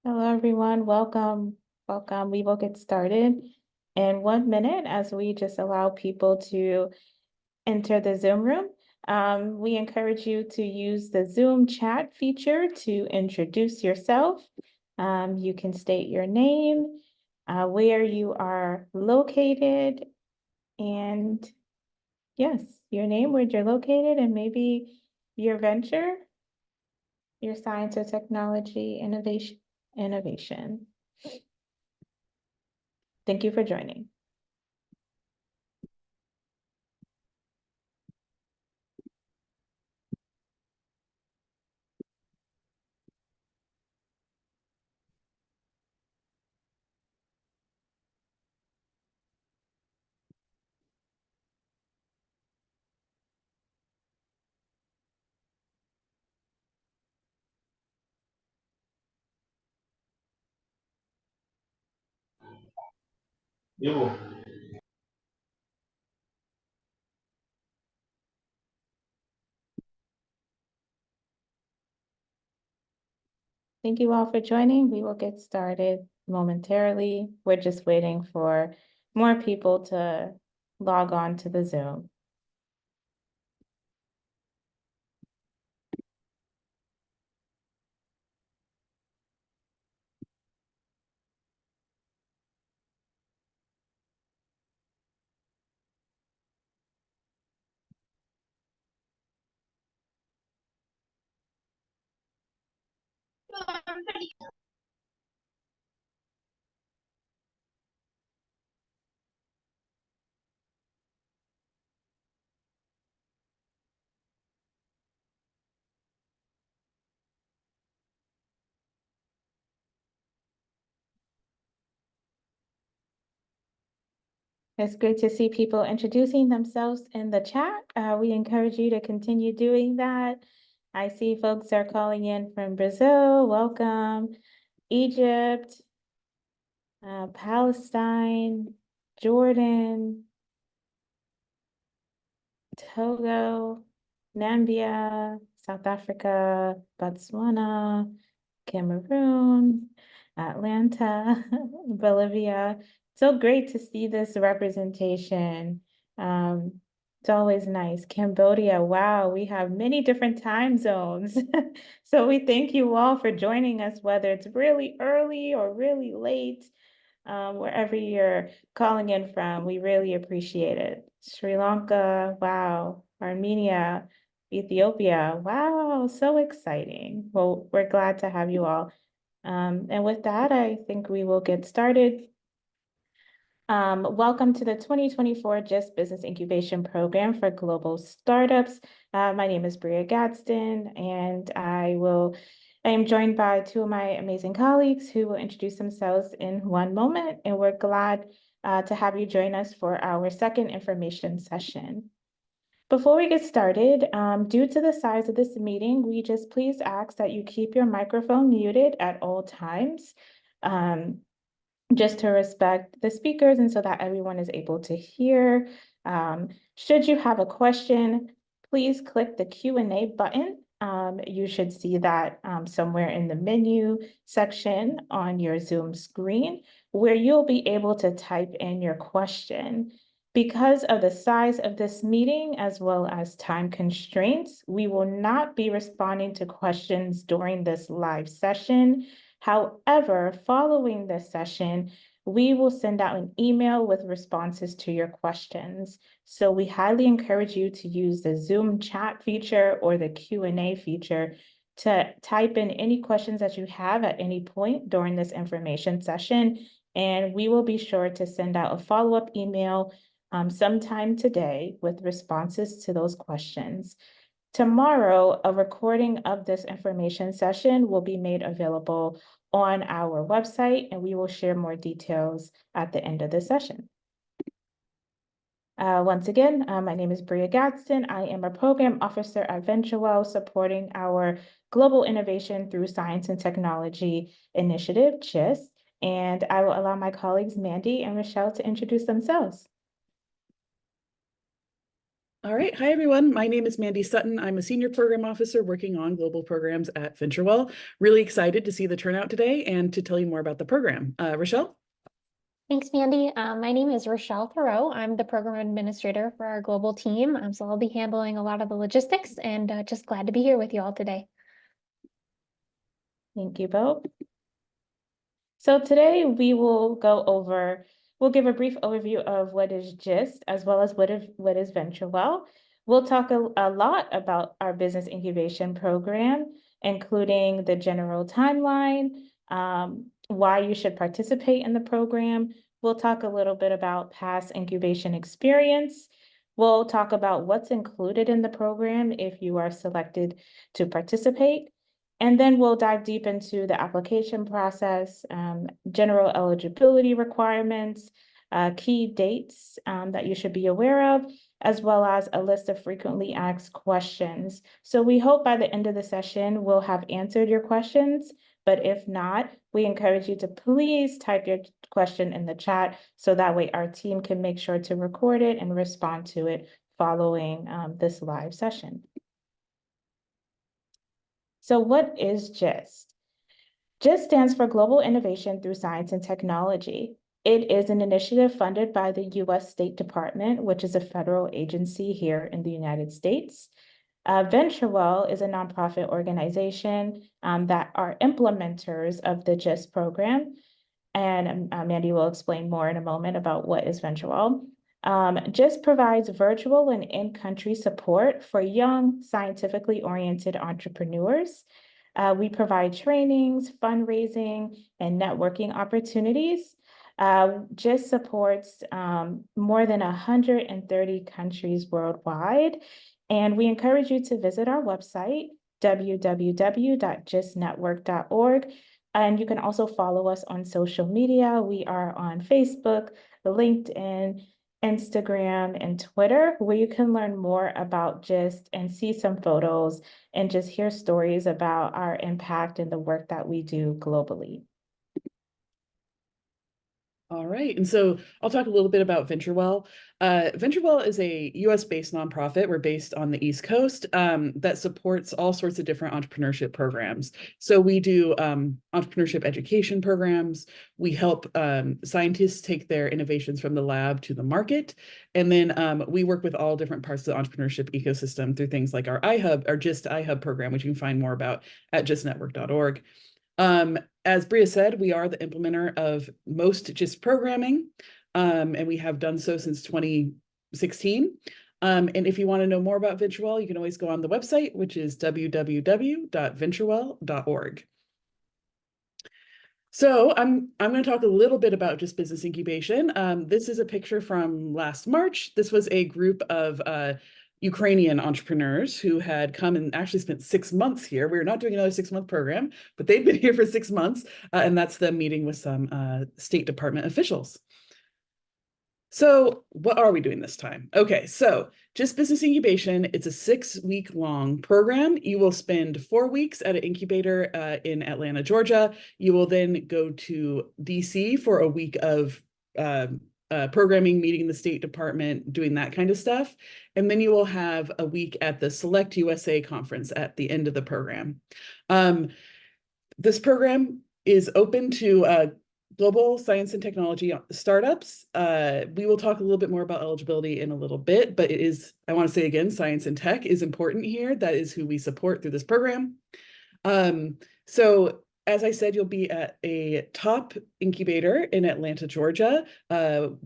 Hello, everyone. Welcome. Welcome. We will get started in 1 minute as we just allow people to enter the Zoom room. We encourage you to use the Zoom chat feature to introduce yourself. You can state your name, where you are located, and yes, your name, where you're located, and maybe your venture, your science or technology innovation. Thank you for joining. Thank you all for joining. We will get started momentarily. We're just waiting for more people to log on to the Zoom. It's great to see people introducing themselves in the chat. We encourage you to continue doing that. I see folks are calling in from Brazil. Welcome. Egypt, Palestine, Jordan, Togo, Nambia, South Africa, Botswana, Cameroon, Atlanta, Bolivia. So great to see this representation. It's always nice. Cambodia, wow, we have many different time zones. So we thank you all for joining us, whether it's really early or really late. Wherever you're calling in from, we really appreciate it. Sri Lanka, wow. Armenia, Ethiopia, wow, so exciting. Well, we're glad to have you all. And with that, I think we will get started. Welcome to the 2024 GIST Business Incubation Program for Global Startups. My name is Bria Gadsden, and I am joined by two of my amazing colleagues who will introduce themselves in one moment, and we're glad to have you join us for our second information session. Before we get started, due to the size of this meeting, we just please ask that you keep your microphone muted at all times. Just to respect the speakers and so that everyone is able to hear. Should you have a question, please click the Q&A button. You should see that somewhere in the menu section on your Zoom screen where you'll be able to type in your question. Because of the size of this meeting, as well as time constraints, we will not be responding to questions during this live session. However, following this session, we will send out an email with responses to your questions. So we highly encourage you to use the Zoom chat feature or the Q&A feature to type in any questions that you have at any point during this information session. And we will be sure to send out a follow-up email sometime today with responses to those questions. Tomorrow, a recording of this information session will be made available on our website, and we will share more details at the end of the session. Once again, my name is Bria Gadsden. I am a program officer at VentureWell supporting our Global Innovation through Science and Technology Initiative, GIST, and I will allow my colleagues Mandy and Michelle to introduce themselves. All right. Hi, everyone. My name is Mandy Sutton. I'm a senior program officer working on global programs at VentureWell. Really excited to see the turnout today and to tell you more about the program. Rochelle? Thanks, Mandy. My name is Rochelle Thoreau. I'm the program administrator for our global team. So I'll be handling a lot of the logistics and just glad to be here with you all today. Thank you both. So today we'll give a brief overview of what is GIST as well as what is VentureWell. We'll talk a lot about our business incubation program, including the general timeline, why you should participate in the program. We'll talk a little bit about past incubation experience. We'll talk about what's included in the program if you are selected to participate. And then we'll dive deep into the application process, general eligibility requirements, key dates that you should be aware of, as well as a list of frequently asked questions. So we hope by the end of the session, we'll have answered your questions. But if not, we encourage you to please type your question in the chat so that way our team can make sure to record it and respond to it following this live session. So what is GIST? GIST stands for Global Innovation Through Science and Technology. It is an initiative funded by the U.S. State Department, which is a federal agency here in the United States. VentureWell is a nonprofit organization that are implementers of the GIST program. And Mandy will explain more in a moment about what is VentureWell. GIST provides virtual and in-country support for young, scientifically oriented entrepreneurs. We provide trainings, fundraising, and networking opportunities. GIST supports more than 130 countries worldwide. And we encourage you to visit our website, www.gistnetwork.org. And you can also follow us on social media. We are on Facebook, LinkedIn, Instagram, and Twitter, where you can learn more about GIST and see some photos and just hear stories about our impact and the work that we do globally. All right. And so I'll talk a little bit about VentureWell. VentureWell is a US-based nonprofit. We're based on the East Coast that supports all sorts of different entrepreneurship programs. So we do entrepreneurship education programs. We help scientists take their innovations from the lab to the market. And then we work with all different parts of the entrepreneurship ecosystem through things like our iHub, our GIST iHub program, which you can find more about at gistnetwork.org. As Bria said, we are the implementer of most GIST programming, and we have done so since 2016. And if you want to know more about VentureWell, you can always go on the website, which is www.venturewell.org. So I'm going to talk a little bit about just business incubation. This is a picture from last March. This was a group of Ukrainian entrepreneurs who had come and actually spent 6 months here. We're not doing another 6-month program, but they've been here for 6 months, and that's them meeting with some State Department officials. So what are we doing this time? Okay, so just business incubation, it's a 6-week-long program. You will spend 4 weeks at an incubator in Atlanta, Georgia. You will then go to DC for a week of programming, meeting the State Department, doing that kind of stuff. And then you will have a week at the Select USA conference at the end of the program. This program is open to global science and technology startups. We will talk a little bit more about eligibility in a little bit, but it is, I want to say again, science and tech is important here. That is who we support through this program. So as I said, you'll be at a top incubator in Atlanta, Georgia. And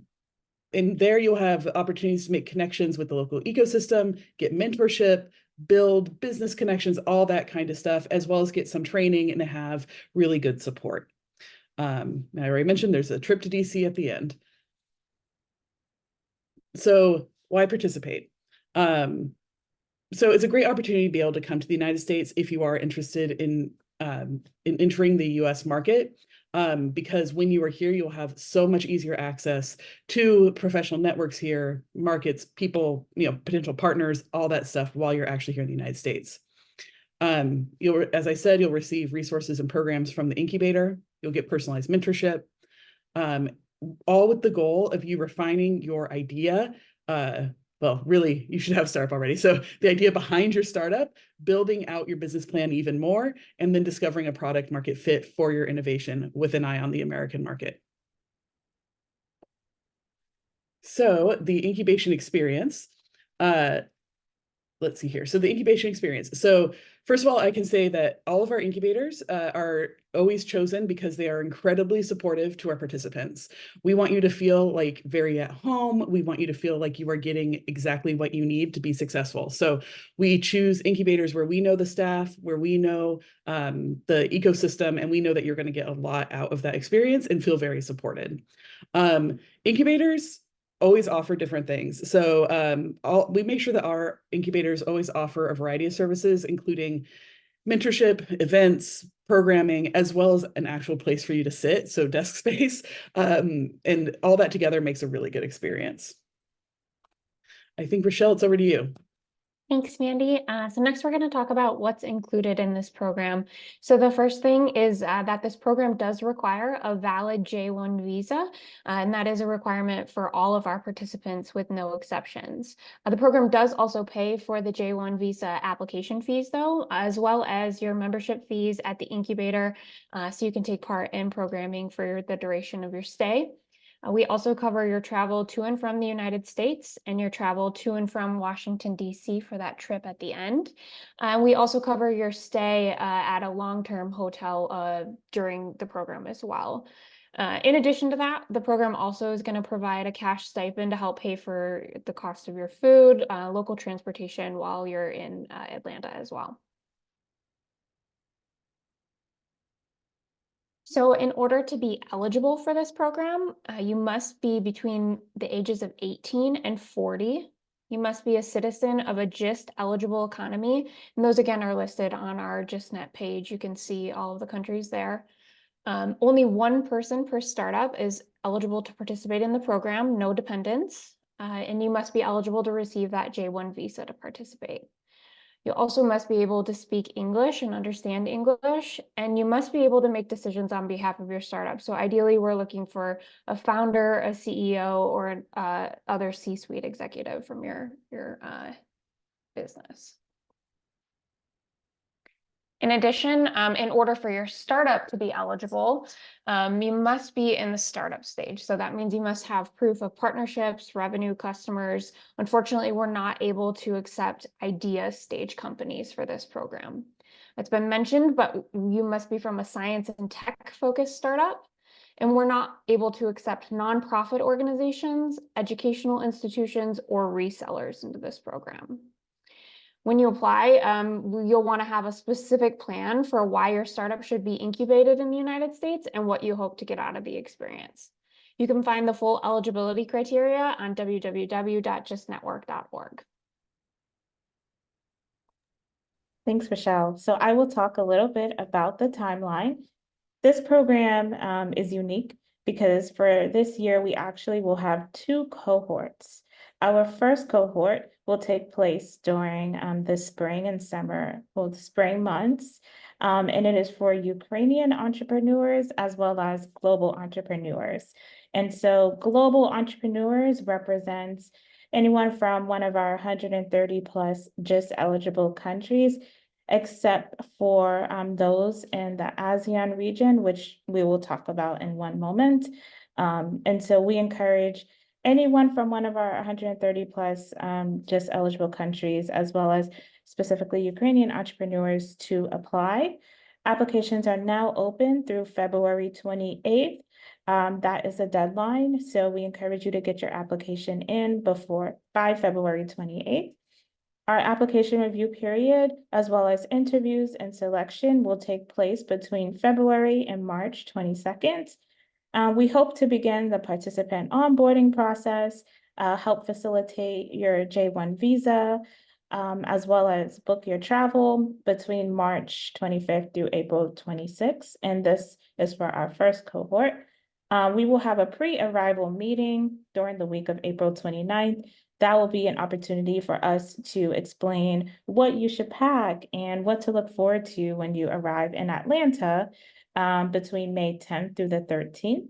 there you'll have opportunities to make connections with the local ecosystem, get mentorship, build business connections, all that kind of stuff, as well as get some training and have really good support. I already mentioned there's a trip to DC at the end. So why participate? So it's a great opportunity to be able to come to the United States if you are interested in entering the US market, because when you are here, you'll have so much easier access to professional networks here, markets, people, potential partners, all that stuff while you're actually here in the United States. As I said, you'll receive resources and programs from the incubator. You'll get personalized mentorship, all with the goal of you refining your idea well, really, you should have a startup already. So the idea behind your startup, building out your business plan even more, and then discovering a product market fit for your innovation with an eye on the American market. So the incubation experience, let's see here. So the incubation experience. So first of all, I can say that all of our incubators are always chosen because they are incredibly supportive to our participants. We want you to feel like very at home. We want you to feel like you are getting exactly what you need to be successful. So we choose incubators where we know the staff, where we know the ecosystem, and we know that you're going to get a lot out of that experience and feel very supported. Incubators always offer different things. So we make sure that our incubators always offer a variety of services, including mentorship, events, programming, as well as an actual place for you to sit, so desk space, and all that together makes a really good experience. I think, Rochelle, it's over to you. Thanks, Mandy. So next we're going to talk about what's included in this program. So the first thing is that this program does require a valid J-1 visa, and that is a requirement for all of our participants with no exceptions. The program does also pay for the J-1 visa application fees, though, as well as your membership fees at the incubator, so you can take part in programming for the duration of your stay. We also cover your travel to and from the United States and your travel to and from Washington, D.C. for that trip at the end. We also cover your stay at a long-term hotel during the program as well. In addition to that, the program also is going to provide a cash stipend to help pay for the cost of your food, local transportation while you're in Atlanta as well. So in order to be eligible for this program, you must be between the ages of 18 and 40. You must be a citizen of a GIST eligible economy. And those again are listed on our GISTnet page. You can see all of the countries there. Only one person per startup is eligible to participate in the program, no dependents. And you must be eligible to receive that J-1 visa to participate. You also must be able to speak English and understand English, and you must be able to make decisions on behalf of your startup. So ideally, we're looking for a founder, a CEO, or an other C-suite executive from your business. In addition, in order for your startup to be eligible, you must be in the startup stage. So that means you must have proof of partnerships, revenue, customers. Unfortunately, we're not able to accept idea stage companies for this program. It's been mentioned, but you must be from a science and tech focused startup. And we're not able to accept nonprofit organizations, educational institutions, or resellers into this program. When you apply, you'll want to have a specific plan for why your startup should be incubated in the United States and what you hope to get out of the experience. You can find the full eligibility criteria on www.justnetwork.org. Thanks, Rochelle. So I will talk a little bit about the timeline. This program is unique because for this year, we actually will have two cohorts. Our first cohort will take place during the spring and summer, well, the spring months, and it is for Ukrainian entrepreneurs as well as global entrepreneurs. And so global entrepreneurs represents anyone from one of our 130 plus GIST eligible countries, except for those in the ASEAN region, which we will talk about in one moment. And so we encourage anyone from one of our 130 plus GIST eligible countries, as well as specifically Ukrainian entrepreneurs, to apply. Applications are now open through February 28th. That is the deadline. So we encourage you to get your application in by February 28th. Our application review period, as well as interviews and selection, will take place between February and March 22nd. We hope to begin the participant onboarding process, help facilitate your J-1 visa, as well as book your travel between March 25th through April 26th. And this is for our first cohort. We will have a pre-arrival meeting during the week of April 29th. That will be an opportunity for us to explain what you should pack and what to look forward to when you arrive in Atlanta between May 10th through the 13th.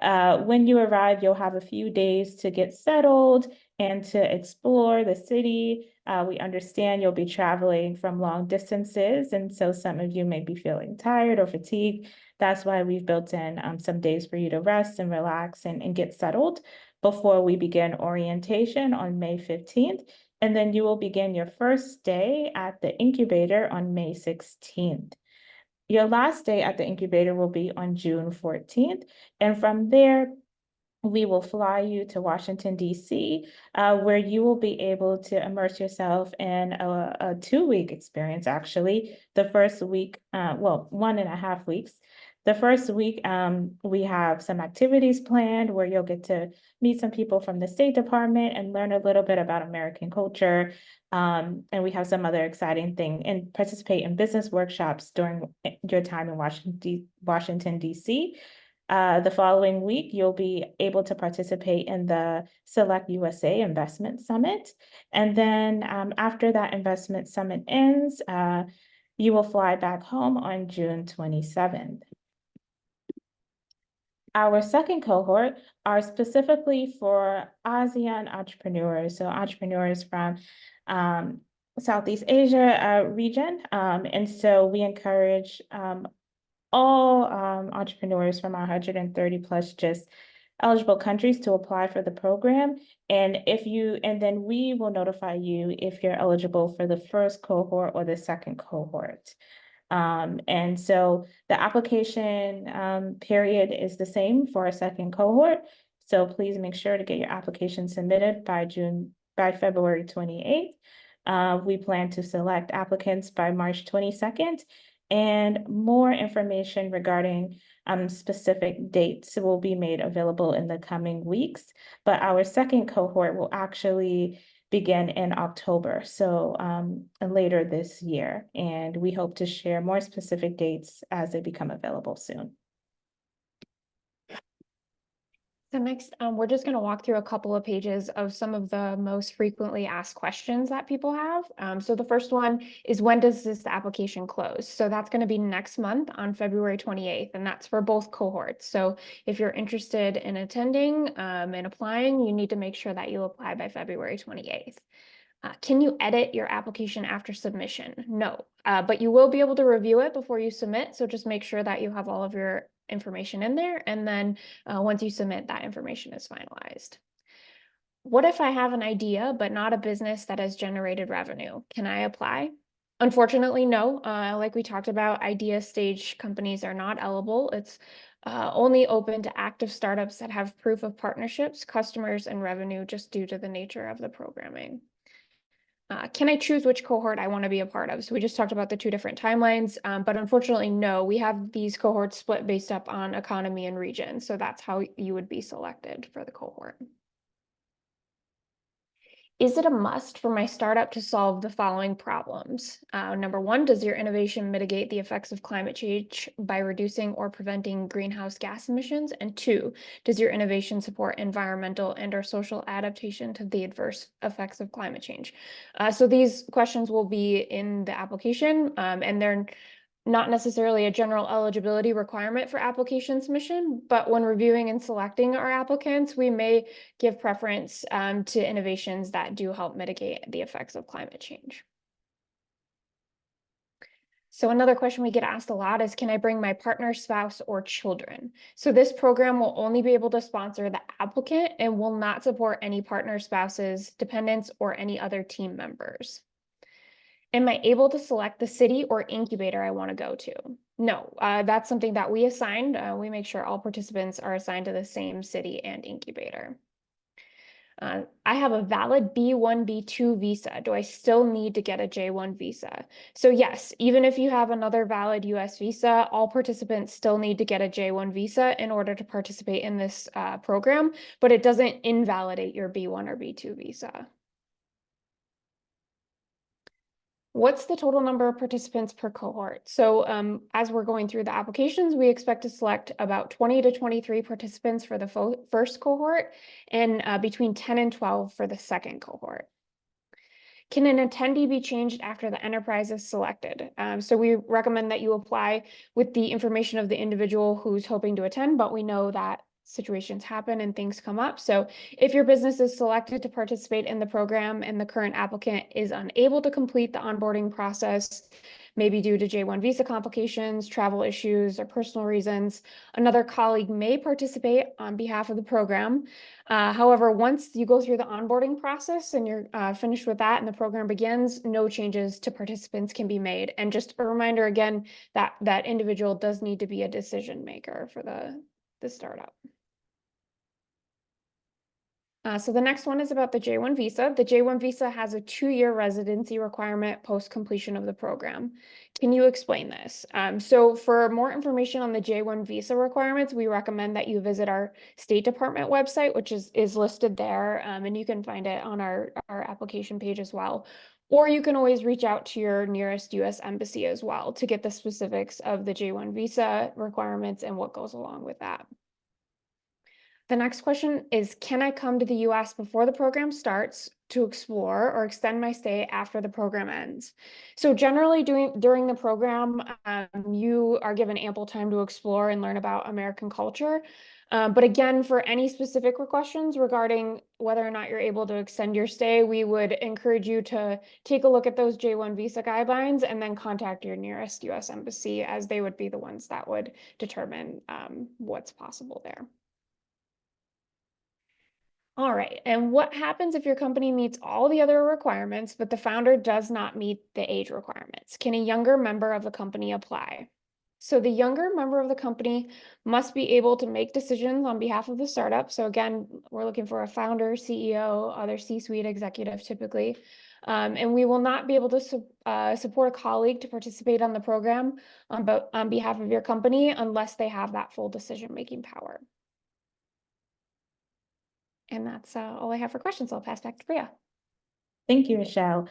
When you arrive, you'll have a few days to get settled and to explore the city. We understand you'll be traveling from long distances, and so some of you may be feeling tired or fatigued. That's why we've built in some days for you to rest and relax and get settled before we begin orientation on May 15th. And then you will begin your first day at the incubator on May 16th. Your last day at the incubator will be on June 14th. And from there, we will fly you to Washington, D.C., where you will be able to immerse yourself in a 2-week experience, actually. The first week, 1.5 weeks. The first week, we have some activities planned where you'll get to meet some people from the State Department and learn a little bit about American culture. And we have some other exciting thing and participate in business workshops during your time in Washington, D.C. The following week, you'll be able to participate in the Select USA Investment Summit. And then after that investment summit ends, you will fly back home on June 27th. Our second cohort are specifically for ASEAN entrepreneurs, so entrepreneurs from Southeast Asia region. And so we encourage all entrepreneurs from 130 plus just eligible countries to apply for the program. And then we will notify you if you're eligible for the first cohort or the second cohort. And so the application period is the same for a second cohort. So please make sure to get your application submitted by February 28th. We plan to select applicants by March 22nd. And more information regarding specific dates will be made available in the coming weeks. But our second cohort will actually begin in October, so later this year. And we hope to share more specific dates as they become available soon. So next, we're just going to walk through a couple of pages of some of the most frequently asked questions that people have. So the first one is, when does this application close? So that's going to be next month on February 28th, and that's for both cohorts. So if you're interested in attending and applying, you need to make sure that you apply by February 28th. Can you edit your application after submission? No, but you will be able to review it before you submit. So just make sure that you have all of your information in there. And then once you submit, that information is finalized. What if I have an idea, but not a business that has generated revenue? Can I apply? Unfortunately, no. Like we talked about, idea stage companies are not eligible. It's only open to active startups that have proof of partnerships, customers, and revenue, just due to the nature of the programming. Can I choose which cohort I want to be a part of? So we just talked about the 2 different timelines, but unfortunately, no, we have these cohorts split based up on economy and region. So that's how you would be selected for the cohort. Is it a must for my startup to solve the following problems? Number 1, does your innovation mitigate the effects of climate change by reducing or preventing greenhouse gas emissions? And 2, does your innovation support environmental and/or social adaptation to the adverse effects of climate change? So these questions will be in the application, and they're not necessarily a general eligibility requirement for application submission, but when reviewing and selecting our applicants, we may give preference to innovations that do help mitigate the effects of climate change. So another question we get asked a lot is, can I bring my partner, spouse, or children? So this program will only be able to sponsor the applicant and will not support any partner, spouses, dependents, or any other team members. Am I able to select the city or incubator I want to go to? No, that's something that we assigned. We make sure all participants are assigned to the same city and incubator. I have a valid B1, B2 visa. Do I still need to get a J1 visa? So yes, even if you have another valid US visa, all participants still need to get a J1 visa in order to participate in this program, but it doesn't invalidate your B1 or B2 visa. What's the total number of participants per cohort? So as we're going through the applications, we expect to select about 20 to 23 participants for the first cohort and between 10 and 12 for the second cohort. Can an attendee be changed after the enterprise is selected? So we recommend that you apply with the information of the individual who's hoping to attend, but we know that situations happen and things come up. So if your business is selected to participate in the program and the current applicant is unable to complete the onboarding process, maybe due to J-1 visa complications, travel issues, or personal reasons, another colleague may participate on behalf of the program. However, once you go through the onboarding process and you're finished with that and the program begins, no changes to participants can be made. And just a reminder again, that that individual does need to be a decision maker for the startup. So the next one is about the J-1 visa. The J-1 visa has a 2-year residency requirement post completion of the program. Can you explain this? So for more information on the J-1 visa requirements, we recommend that you visit our State Department website, which is listed there, and you can find it on our application page as well. Or you can always reach out to your nearest US embassy as well to get the specifics of the J-1 visa requirements and what goes along with that. The next question is, can I come to the US before the program starts to explore or extend my stay after the program ends? So generally during the program, you are given ample time to explore and learn about American culture. But again, for any specific questions regarding whether or not you're able to extend your stay, we would encourage you to take a look at those J-1 visa guidelines and then contact your nearest US embassy, as they would be the ones that would determine what's possible there. All right, and what happens if your company meets all the other requirements, but the founder does not meet the age requirements? Can a younger member of the company apply? So the younger member of the company must be able to make decisions on behalf of the startup. So again, we're looking for a founder, CEO, other C-suite executive typically. And we will not be able to support a colleague to participate on the program on behalf of your company unless they have that full decision-making power. And that's all I have for questions. I'll pass back to Priya. Thank you, Michelle.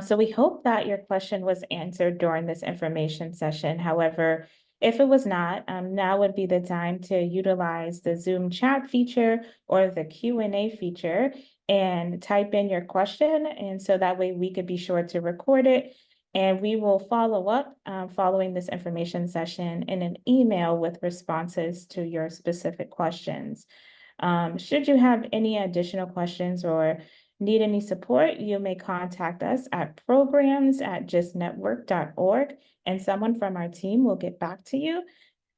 So we hope that your question was answered during this information session. However, if it was not, now would be the time to utilize the Zoom chat feature or the Q&A feature and type in your question. And so that way we could be sure to record it. And we will follow up following this information session in an email with responses to your specific questions. Should you have any additional questions or need any support, you may contact us at programs@justnetwork.org, and someone from our team will get back to you.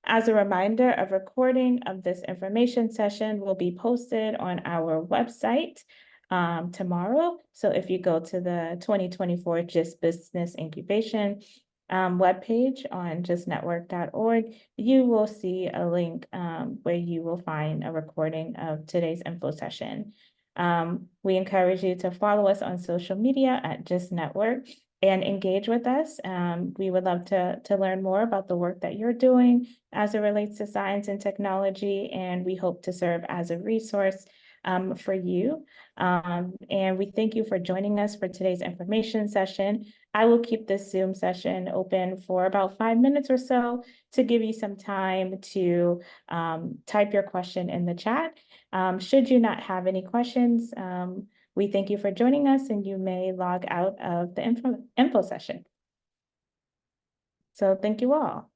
As a reminder, a recording of this information session will be posted on our website tomorrow. So if you go to the 2024 Just Business Incubation webpage on justnetwork.org, you will see a link where you will find a recording of today's info session. We encourage you to follow us on social media at Just Network and engage with us. We would love to learn more about the work that you're doing as it relates to science and technology, and we hope to serve as a resource for you. And we thank you for joining us for today's information session. I will keep this Zoom session open for about 5 minutes or so to give you some time to type your question in the chat. Should you not have any questions, we thank you for joining us, and you may log out of the info session. So thank you all.